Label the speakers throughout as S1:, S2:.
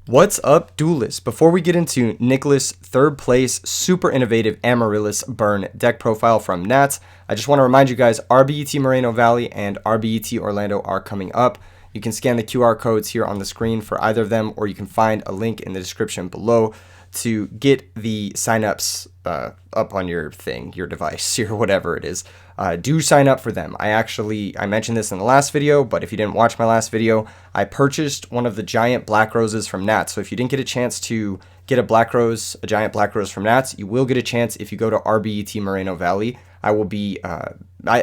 S1: What's up, duelists? Before we get into Nicholas' third place, super innovative Amaryllis burn deck profile from Nats, I just want to remind you guys, RBET Moreno Valley and RBET Orlando are coming up. You can scan the QR codes here on the screen for either of them, or you can find a link in the description below to get the signups up on your thing, your device, or whatever it is. Do sign up for them. I mentioned this in the last video, but if you didn't watch my last video, I purchased one of the giant black roses from Nats. So if you didn't get a chance to get a giant black rose from Nats, you will get a chance if you go to RBET Moreno Valley. I will be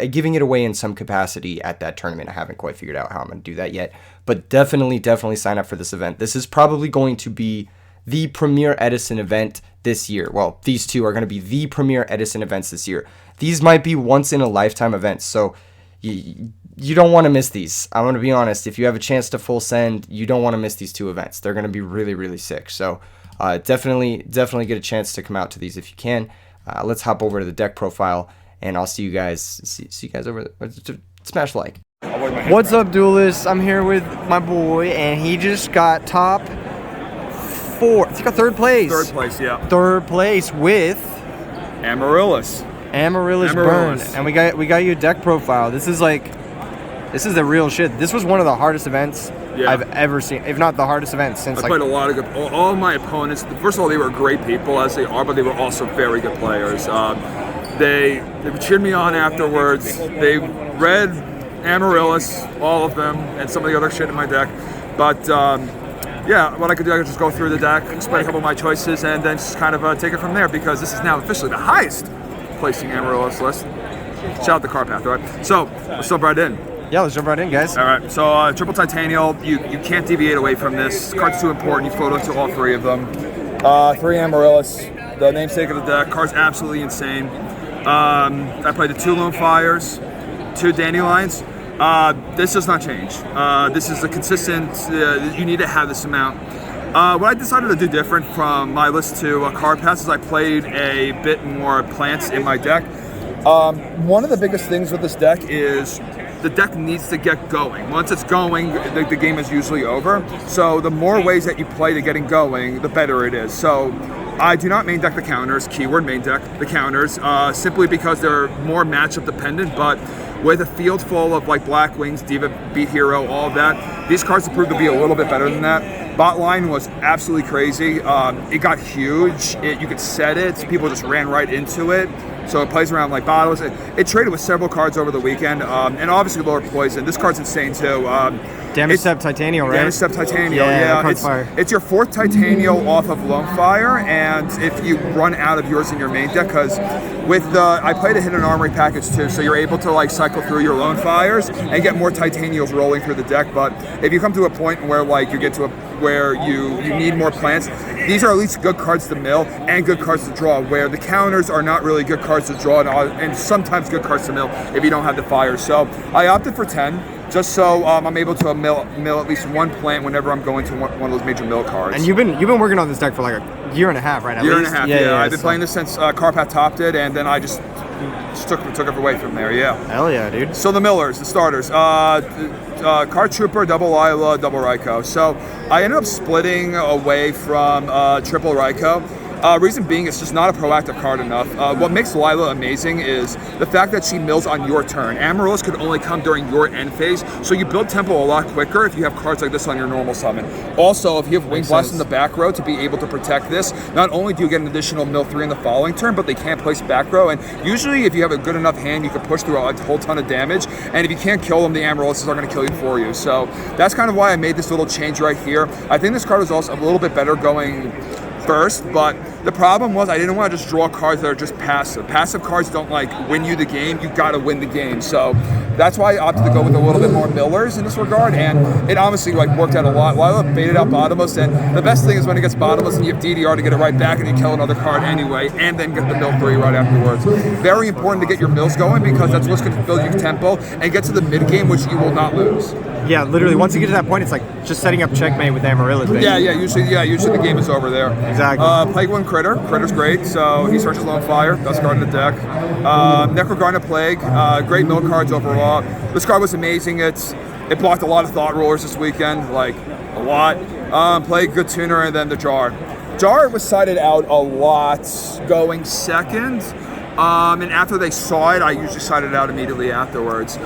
S1: giving it away in some capacity at that tournament. I haven't quite figured out how I'm going to do that yet, but definitely sign up for this event. This is probably going to be the premier Edison event this year. Well, these two are going to be the premier Edison events this year. These might be once in a lifetime events, so you don't want to miss these. I'm going to be honest. If you have a chance to full send, you don't want to miss these two events. They're going to be really sick. So definitely get a chance to come out to these if you can. Let's hop over to the deck profile, and I'll see you guys. See you guys over there. Smash like. What's up, duelists? I'm here with my boy, and he just got top 4. It's like a third place.
S2: Third place, yeah.
S1: Third place with
S2: Amaryllis
S1: burn, and we got you a deck profile. This is the real shit. This was one of the hardest events I've ever seen, if not the hardest event since.
S2: I played a lot of good. All of my opponents. First of all, they were great people as they are, but they were also very good players. They cheered me on afterwards. They read Amaryllis, all of them, and some of the other shit in my deck. But yeah, what I could do, I could just go through the deck, explain a couple of my choices, and then just kind of take it from there, because this is now officially the highest placing Amaryllis list. Shout out the Carpath, all right? So, let's jump right in.
S1: Yeah, let's jump right in, guys.
S2: All right, so triple titanial, you can't deviate away from this. Card's too important, you photo to all 3 of them. 3 Amaryllis, the namesake of the deck. Card's absolutely insane. I played the 2 Lone Fires, 2 Dandelions. This does not change. This is a consistent, you need to have this amount. What I decided to do different from my list to Carpath is I played a bit more plants in my deck. One of the biggest things with this deck is the deck needs to get going. Once it's going, the game is usually over. So the more ways that you play to getting going, the better it is. So I do not main deck the counters, keyword main deck the counters, simply because they're more matchup dependent, but with a field full of like Black Wings, Diva, Beat Hero, all of that, these cards have proved to be a little bit better than that. Bot line was absolutely crazy. It got huge. You could set it. People just ran right into it. So it plays around like bottles. It traded with several cards over the weekend, and obviously Lord Poison. This card's insane too.
S1: Damage Step Titanial, right?
S2: Damage Step Titanial, yeah. It's your 4th Titanial off of Lone Fire, and if you run out of yours in your main deck, because with I played a Hidden Armory package too, so you're able to like cycle through your Lone Fires and get more Titanials rolling through the deck. But if you come to a point where like you get to where you need more plants, these are at least good cards to mill and good cards to draw, where the counters are not really good cards to draw and sometimes good cards to mill if you don't have the fire. So I opted for 10. Just so I'm able to mill at least 1 plant whenever I'm going to one of those major mill cards.
S1: And you've been working on this deck for like a year and a half, right?
S2: Year and a half, yeah. I've been playing this since Carpath topped it, and then I just took it away from there, yeah.
S1: Hell yeah, dude.
S2: So the millers, the starters. Card Trooper, double Lila, double Raikou. So I ended up splitting away from triple Raikou. Reason being, it's just not a proactive card enough. What makes Lila amazing is the fact that she mills on your turn. Amaryllis could only come during your end phase, so you build tempo a lot quicker if you have cards like this on your normal summon. Also, if you have Wing Blast in the back row to be able to protect this, not only do you get an additional mill 3 in the following turn, but they can't place back row, and usually if you have a good enough hand, you can push through a whole ton of damage, and if you can't kill them, the Amaryllis are going to kill you for you. So that's kind of why I made this little change right here. I think this card is also a little bit better going first, but the problem was I didn't want to just draw cards that are just passive. Passive cards don't like win you the game, you gotta win the game. So that's why I opted to go with a little bit more millers in this regard, and it honestly like worked out a lot. Lila baited out bottomless, and the best thing is when it gets bottomless and you have DDR to get it right back and you kill another card anyway, and then get the mill 3 right afterwards. Very important to get your mills going, because that's what's going to build your tempo and get to the mid game, which you will not lose.
S1: Yeah, literally, once you get to that point, it's like just setting up checkmate with Amaryllis.
S2: Usually the game is over there.
S1: Exactly.
S2: Plague One Critter. Critter's great, so he searches Lone Fire. That's a card in the deck. Necrogarna Plague. Great mill cards overall. This card was amazing. It blocked a lot of Thought Rollers this weekend, like a lot. Play good tuner, and then the jar. Jar was sided out a lot going second. And after they saw it, I usually sided out immediately afterwards.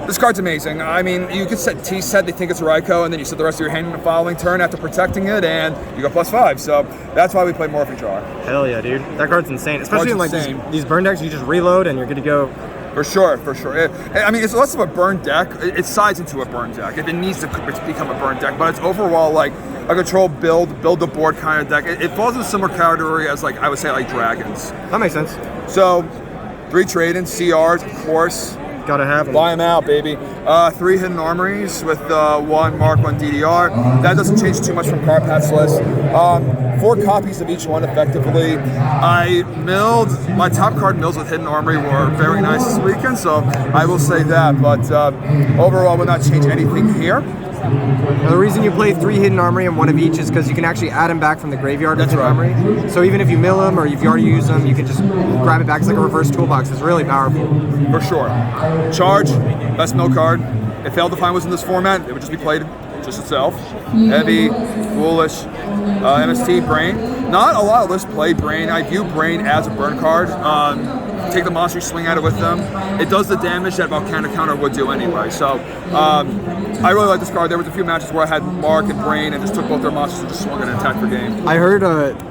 S2: This card's amazing. I mean, you could set T-set, they think it's a Raikou, and then you set the rest of your hand in the following turn after protecting it, and you go +5. So that's why we play Morphing Jar.
S1: Hell yeah, dude. That card's insane. Especially in like these burn decks, you just reload and you're good to go.
S2: For sure, for sure. I mean, it's less of a burn deck. It sides into a burn deck if it needs to become a burn deck, but it's overall like a control build the board kind of deck. It falls in a similar category as like I would say like Dragons.
S1: That makes sense.
S2: So 3 trade-ins, CRs, of course.
S1: Gotta have them.
S2: Buy them out, baby. 3 hidden armories with 1 Mark, 1 DDR. That doesn't change too much from Card Pat's list. 4 copies of each one effectively. My top card mills with hidden armory were very nice this weekend, so I will say that. But overall, will not change anything here.
S1: Now, the reason you play 3 hidden armory and 1 of each is because you can actually add them back from the graveyard with hidden armory. So even if you mill them or if you already use them, you can just grab it back. It's like a reverse toolbox. It's really powerful.
S2: For sure. Charge, best mill card. If Failed to Find was in this format, it would just be played just itself. Heavy, Foolish, MST, Brain. Not a lot of lists play Brain. I view Brain as a burn card. Take the monster, swing at it with them. It does the damage that Volcanic Counter would do anyway. So I really like this card. There was a few matches where I had Mark and Brain and just took both their monsters and just swung and attacked for game.
S1: I heard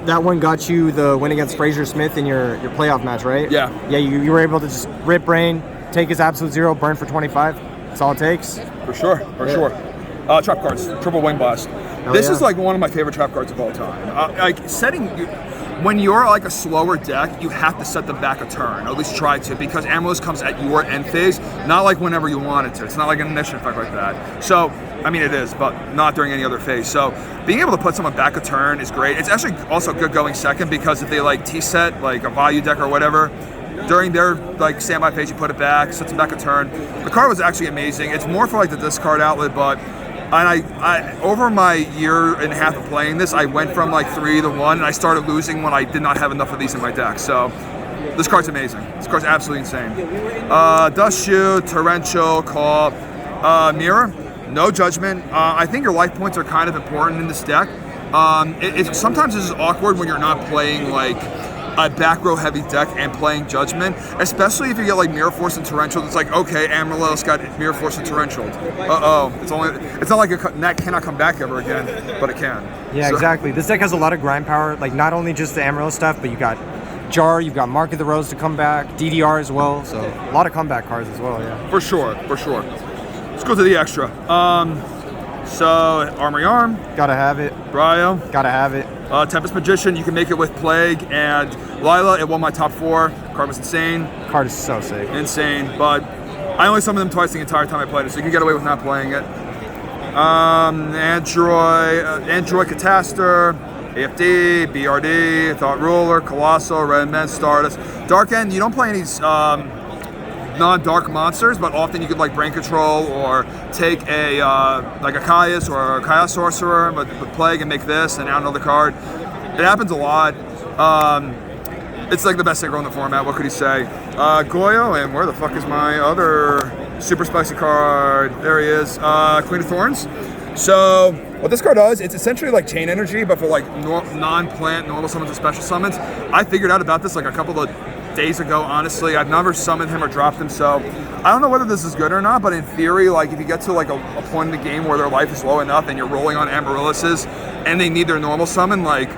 S1: that one got you the win against Fraser Smith in your playoff match, right?
S2: Yeah.
S1: Yeah, you were able to just rip Brain, take his absolute 0, burn for 25. That's all it takes.
S2: For sure, for sure. Trap cards, Triple Wing Blast. This is like one of my favorite trap cards of all time. Like when you're like a slower deck, you have to set them back a turn, or at least try to, because Amaryllis comes at your end phase, not like whenever you want it to. It's not like an initiative effect like that. So, I mean it is, but not during any other phase. So, being able to put someone back a turn is great. It's actually also good going second, because if they like T-set, like a value deck or whatever, during their like standby phase, you put it back, sets them back a turn. The card was actually amazing. It's more for like the discard outlet, but I over my year and a half of playing this, I went from like 3 to 1, and I started losing when I did not have enough of these in my deck. So this card's amazing. This card's absolutely insane. Dust Shoe, Torrential, Call, Mirror, no judgment. I think your life points are kind of important in this deck. Sometimes this is awkward when you're not playing like a back row heavy deck and playing Judgment, especially if you get like Mirror Force and Torrential. It's like, okay, Amaryllis got Mirror Force and Torrential. It's not like that cannot come back ever again, but it can.
S1: Yeah, so. Exactly. This deck has a lot of grind power, like not only just the Amaryllis stuff, but you got Jar, you've got Mark of the Rose to come back, DDR as well, so a lot of comeback cards as well, yeah.
S2: For sure, for sure. Let's go to the extra. So, Armory Arm.
S1: Gotta have it.
S2: Bryo.
S1: Gotta have it.
S2: Tempest Magician, you can make it with Plague and Lila. It won my top 4. Card was insane.
S1: Card is so sick.
S2: Insane, but I only summoned them twice the entire time I played it, so you can get away with not playing it. Android Catastor, AFD, BRD, Thought Ruler, Colossal, Red Men, Stardust. Dark End, you don't play any non-dark monsters, but often you could like Brain Control or take a like a Caius or a Chaos Sorcerer with Plague and make this and add another card. It happens a lot. It's like the best aggro in the format. What could he say? Goyo, and where the fuck is my other super spicy card? There he is. Queen of Thorns. So what this card does, it's essentially like Chain Energy, but for like non-plant, normal summons and special summons. I figured out about this like a couple of days ago, honestly. I've never summoned him or dropped him, so I don't know whether this is good or not, but in theory, like if you get to like a point in the game where their life is low enough and you're rolling on Amaryllises and they need their normal summon, like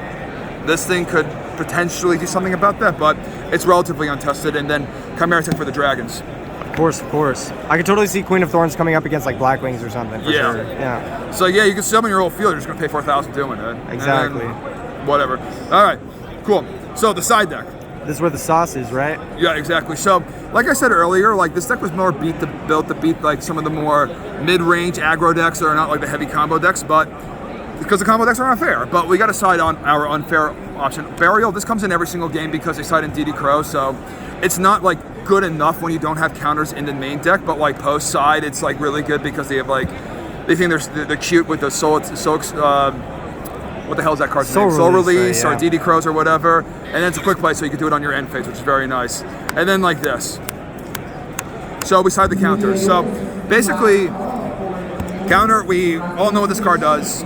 S2: this thing could potentially do something about that, but it's relatively untested. And then Chimera Tech for the Dragons.
S1: Of course. I could totally see Queen of Thorns coming up against like Blackwings or something, for sure. Yeah.
S2: So yeah, you can summon your whole field, you're just gonna pay 4,000 doing it.
S1: Exactly.
S2: Whatever. Alright, cool. So the side deck.
S1: This is where the sauce is, right?
S2: Yeah, exactly. So, like I said earlier, like this deck was more built to beat like some of the more mid-range aggro decks that are not like the heavy combo decks, but because the combo decks are unfair. But we got to side on our unfair option. Burial, this comes in every single game because they side in DD Crow, so it's not like good enough when you don't have counters in the main deck, but like post side, it's like really good because they have like, they think they're cute with the what the hell is that card's name? Soul Release or DD Crows or whatever. And then it's a quick play, so you can do it on your end phase, which is very nice. And then like this. So beside the counters. So basically, Counter, we all know what this card does.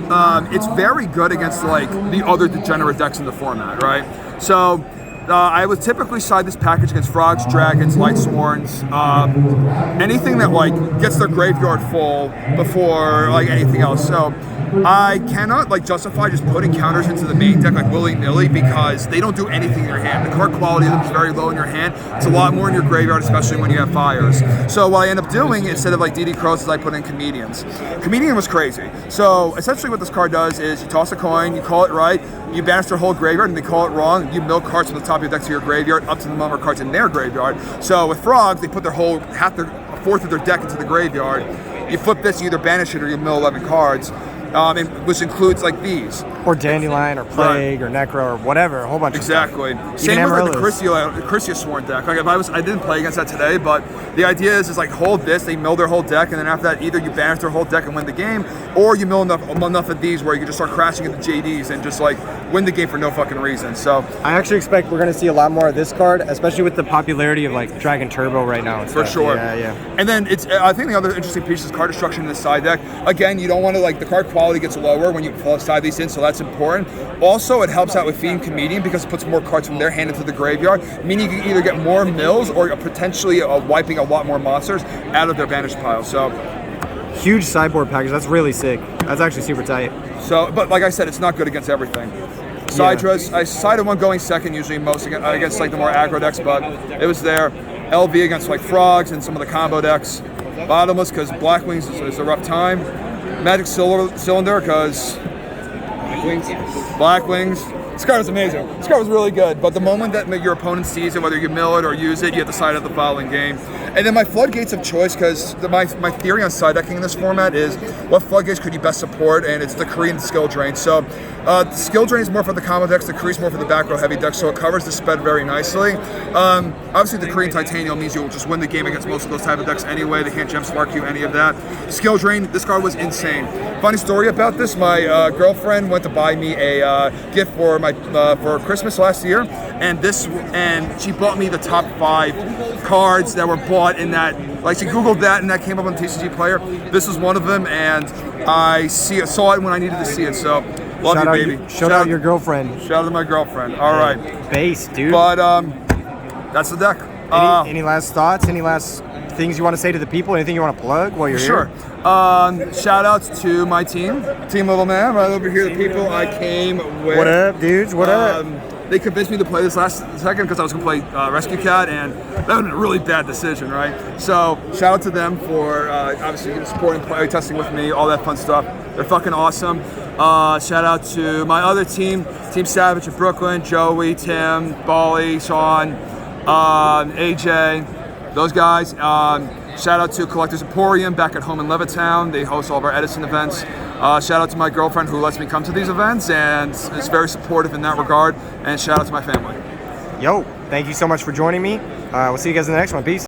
S2: It's very good against like the other degenerate decks in the format, right? So I would typically side this package against Frogs, Dragons, Lightsworns, anything that like gets their graveyard full before like anything else. So I cannot like justify just putting counters into the main deck like willy-nilly because they don't do anything in your hand. The card quality of them is very low in your hand. It's a lot more in your graveyard, especially when you have fires. So what I end up doing instead of like DD Crows is I put in Comedians. Comedian was crazy. So essentially what this card does is you toss a coin, you call it right, you banish their whole graveyard, and they call it wrong. You mill cards from the top of your deck to your graveyard up to the number of cards in their graveyard. So with Frogs, they put their whole a fourth of their deck into the graveyard. You flip this, you either banish it or you mill 11 cards. Which includes like these.
S1: Or Dandelion, or Plague, or Necro, or whatever, a whole bunch of stuff.
S2: Exactly. Same with like the Chrysia Sworn deck. Like I didn't play against that today, but the idea is like hold this, they mill their whole deck, and then after that either you banish their whole deck and win the game, or you mill enough of these where you can just start crashing into JDs and just like win the game for no fucking reason. So
S1: I actually expect we're going to see a lot more of this card, especially with the popularity of like Dragon Turbo right now. And
S2: for
S1: stuff.
S2: sure.
S1: Yeah.
S2: And then I think the other interesting piece is card destruction in the side deck. Again, you don't want to like the card quality gets lower when you side these in, so that's important. Also, it helps out with feeding Comedian because it puts more cards from their hand into the graveyard, meaning you can either get more mills or potentially wiping a lot more monsters out of their banished pile. So
S1: huge sideboard package. That's really sick. That's actually super tight.
S2: So, but like I said, it's not good against everything. Sidras, I sided one going second usually most against like the more aggro decks, but it was there. LV against like Frogs and some of the combo decks. Bottomless because Black Wings is a rough time. Magic Cylinder because Black Wings. This card was amazing. This card was really good, but the moment that your opponent sees it, whether you mill it or use it, you have to side out the following game. And then my floodgates of choice, because my theory on side decking in this format is what floodgates could you best support, and it's the Korean skill drain. So the skill drain is more for the combo decks, the Korean is more for the back row heavy decks, so it covers the spread very nicely. Obviously the Korean Titanium means you'll just win the game against most of those type of decks anyway. They can't gem spark you, any of that. Skill drain, this card was insane. Funny story about this, my girlfriend went to buy me a gift for for Christmas last year, and she bought me the top 5 cards that were bought in that. Like she Googled that, and that came up on the TCG Player. This was one of them, and I saw it when I needed to see it. So love you, baby.
S1: Shout out your girlfriend.
S2: Shout out to my girlfriend. All right,
S1: base, dude.
S2: But that's the deck.
S1: Any last thoughts? Any last things you want to say to the people? Anything you want to plug while you're
S2: here? Sure. Shout outs to my team, Team Little Man, right over here, the people I came with.
S1: What up, dudes? What up?
S2: They convinced me to play this last second because I was going to play Rescue Cat, and that would have been a really bad decision, right? So shout out to them for obviously supporting play testing with me, all that fun stuff. They're fucking awesome. Shout out to my other team, Team Savage of Brooklyn, Joey, Tim, Bali, Sean, AJ, those guys. Shout out to Collectors Emporium back at home in Levittown. They host all of our Edison events. Shout out to my girlfriend who lets me come to these events and is very supportive in that regard. And shout out to my family.
S1: Yo, thank you so much for joining me. We'll see you guys in the next one. Peace.